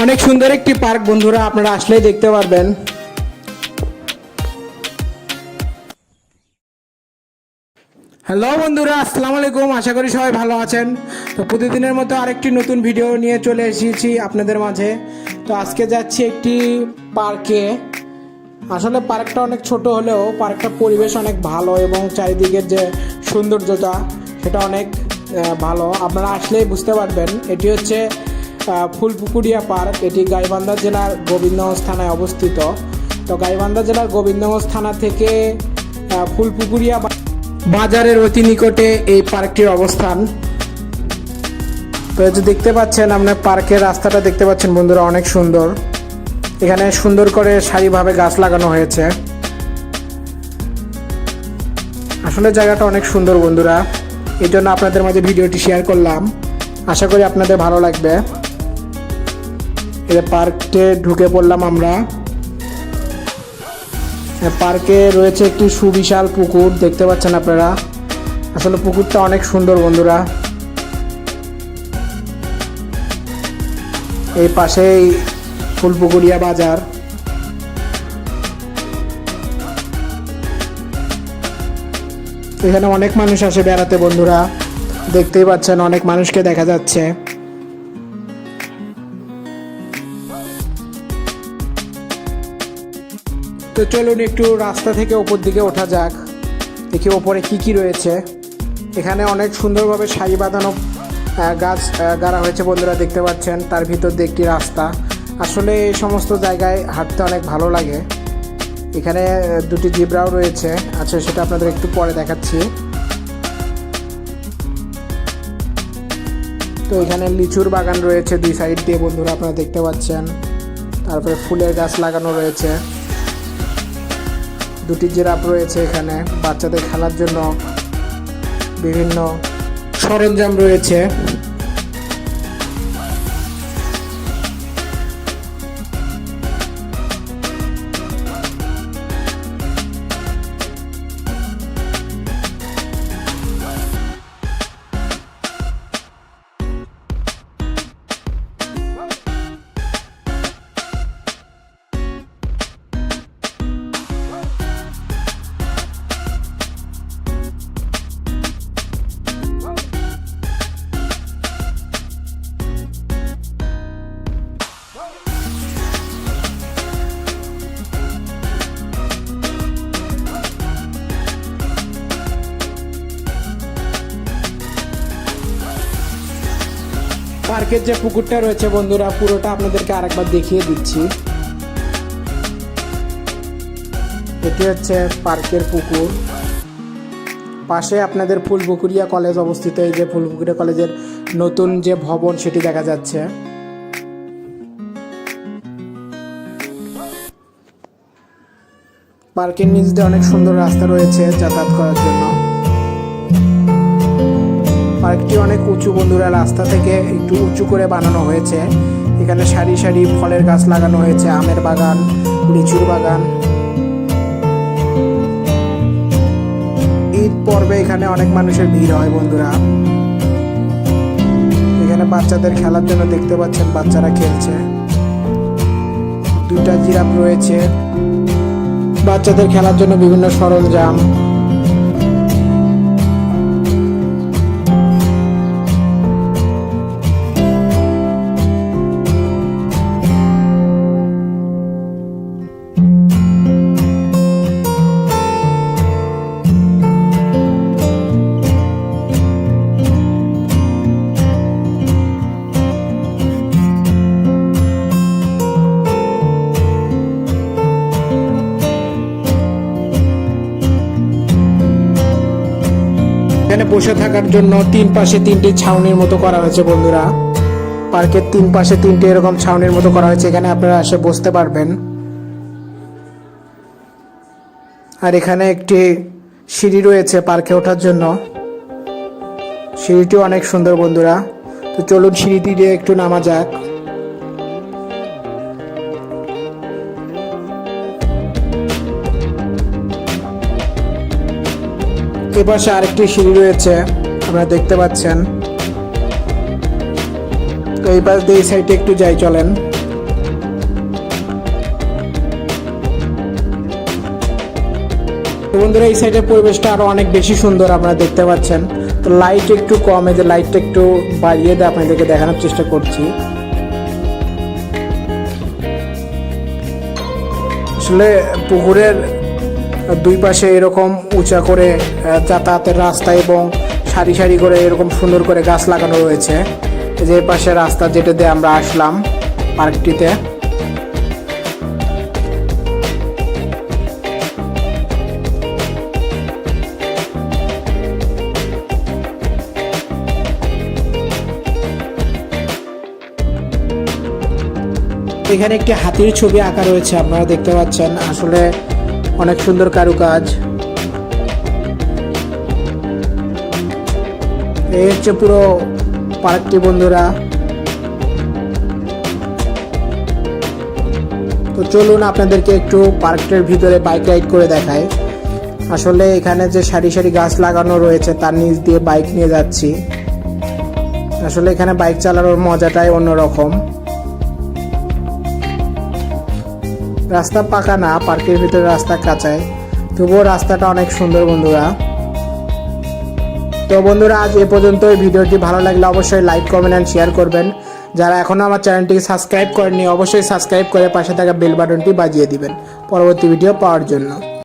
অনেক সুন্দর একটি পার্ক বন্ধুরা, আপনারা আসলেই দেখতে পারবেন। হ্যালো বন্ধুরা, আসসালামু আলাইকুম। আশা করি সবাই ভালো আছেন। তো প্রতিদিনের মতো আরেকটি নতুন ভিডিও নিয়ে চলে এসেছি আপনাদের মাঝে। তো আজকে যাচ্ছি একটি পার্কে। আসলে পার্কটা অনেক ছোট হলেও পার্কটার পরিবেশ অনেক ভালো এবং চারিদিকের যে সৌন্দর্যতা সেটা অনেক ভালো। আপনারা আসলেই বুঝতে পারবেন। এটি হচ্ছে ফুলপুকুরিয়া পার্ক। এটি গাইবান্ধা জেলার গোবিন্দগঞ্জ থানায় অবস্থিত। তো গাইবান্ধা জেলার গোবিন্দগঞ্জ থানা থেকে ফুলপুকুরিয়া বাজারের অতি নিকটে এই পার্কটির অবস্থান। তো এই যে দেখতে পাচ্ছেন, আপনার পার্কের রাস্তাটা দেখতে পাচ্ছেন বন্ধুরা, অনেক সুন্দর। এখানে সুন্দর করে সারিভাবে গাছ লাগানো হয়েছে। আসলে জায়গাটা অনেক সুন্দর বন্ধুরা, এই জন্য আপনাদের মাঝে ভিডিওটি শেয়ার করলাম। আশা করি আপনাদের ভালো লাগবে। এই পার্কে ঢুকে পড়লাম আমরা। পার্কে রয়েছে একটি সুবিশাল পুকুর, দেখতে পাচ্ছেন আপনারা। আসলে পুকুরটা অনেক সুন্দর বন্ধুরা। এই পাশেই ফুলপুকুরিয়া বাজার। এখানে অনেক মানুষ আসে বেড়াতে বন্ধুরা, দেখতেই পাচ্ছেন অনেক মানুষকে দেখা যাচ্ছে। তো চলুন একটু রাস্তা থেকে ওপর দিকে ওঠা যাক, দেখি ওপরে কি কি রয়েছে। এখানে অনেক সুন্দরভাবে সারি বাঁধানো গাছ গাড়া হয়েছে বন্ধুরা, দেখতে পাচ্ছেন। তার ভিতর দিয়ে একটি রাস্তা। আসলে এই সমস্ত জায়গায় হাঁটতে অনেক ভালো লাগে। এখানে দুটি জিব্রাও রয়েছে। আচ্ছা, সেটা আপনাদের একটু পরে দেখাচ্ছি। তো এখানে লিচুর বাগান রয়েছে দুই সাইড দিয়ে বন্ধুরা, আপনারা দেখতে পাচ্ছেন। তারপরে ফুলের গাছ লাগানো রয়েছে। দুটি জিরাফ রয়েছে এখানে। বাচ্চাদের খেলার জন্য বিভিন্ন সরঞ্জাম রয়েছে। পার্কের যে পুকুরটা রয়েছে বন্ধুরা, পুরোটা আপনাদেরকে আরেকবার দেখিয়ে দিচ্ছি। এটি হচ্ছে পার্কের পুকুর। পাশে আপনাদের ফুলপুকুরিয়া কলেজ অবস্থিত। এই যে ফুলপুকুরিয়া কলেজের নতুন যে ভবন সেটি দেখা যাচ্ছে। পার্কের নিচ দিয়ে অনেক সুন্দর রাস্তা রয়েছে যাতায়াত করার জন্য। পার্কটি অনেক উঁচু বন্ধুরা, রাস্তা থেকে একটু উঁচু করে বানানো হয়েছে। এখানে সারি সারি ফলের গাছ লাগানো হয়েছে, আমের বাগান, লিচুর বাগান। ঈদ পর্বে এখানে অনেক মানুষের ভিড় হয় বন্ধুরা। এখানে বাচ্চাদের খেলার জন্য দেখতে পাচ্ছেন বাচ্চারা খেলছে। দুইটা জিরাফ রয়েছে, বাচ্চাদের খেলার জন্য বিভিন্ন সরঞ্জাম। এখানে বসে থাকার জন্য তিন পাশে তিনটি ছাউনির মতো করা হয়েছে বন্ধুরা। পার্কের তিন পাশে তিনটি এরকম ছাউনির মতো করা হয়েছে, এখানে আপনারা এসে বসতে পারবেন। আর এখানে একটি সিঁড়ি রয়েছে পার্কে ওঠার জন্য। সিঁড়িটি অনেক সুন্দর বন্ধুরা। তো চলুন সিঁড়িটি দিয়ে একটু নামা যাক। এপাশে আরেকটি সিঁড়ি রয়েছে, আপনারা দেখতে পাচ্ছেন। তো এই পাশ দিয়ে এই সাইডে একটু যাই, চলেন। তো বন্ধুরা এই সাইডের পরিবেশটা আরো অনেক বেশি সুন্দর আপনারা দেখতে পাচ্ছেন। তো লাইট একটু কম, এই যে লাইটটা একটু বাড়িয়ে দিয়ে আপনাদেরকে দেখানোর চেষ্টা করছি। আসলে পুকুরের দুই পাশে এরকম উঁচা করে যাতায়াতের রাস্তা এবং সারি সারি করে এরকম সুন্দর করে গাছ লাগানো রয়েছে। যে পাশে রাস্তা যেটা দিয়ে আমরা আসলাম পার্কটিতে। এখানে একটি হাতির ছবি আঁকা রয়েছে, আপনারা দেখতে পাচ্ছেন। আসলে অনেক সুন্দর কারুকাজ। এই হচ্ছে পুরো পার্কটি বন্ধুরা। তো চলুন আপনাদেরকে একটু পার্কটির ভিতরে বাইক রাইড করে দেখাই। আসলে এখানে যে সারি সারি গাছ লাগানো রয়েছে তার নিচ দিয়ে বাইক নিয়ে যাচ্ছি। আসলে এখানে বাইক চালানোর মজাটাই অন্যরকম। রাস্তা পাকা না, পার্কের ভিতরে রাস্তা কাঁচাই, তবুও রাস্তাটা অনেক সুন্দর বন্ধুরা। তো বন্ধুরা আজ এ পর্যন্ত। ভিডিওটি ভালো লাগলে অবশ্যই লাইক, কমেন্ট অ্যান্ড শেয়ার করবেন। যারা এখনও আমার চ্যানেলটিকে সাবস্ক্রাইব করেননি অবশ্যই সাবস্ক্রাইব করে পাশে থাকা বেল বাটনটি বাজিয়ে দিবেন পরবর্তী ভিডিও পাওয়ার জন্য।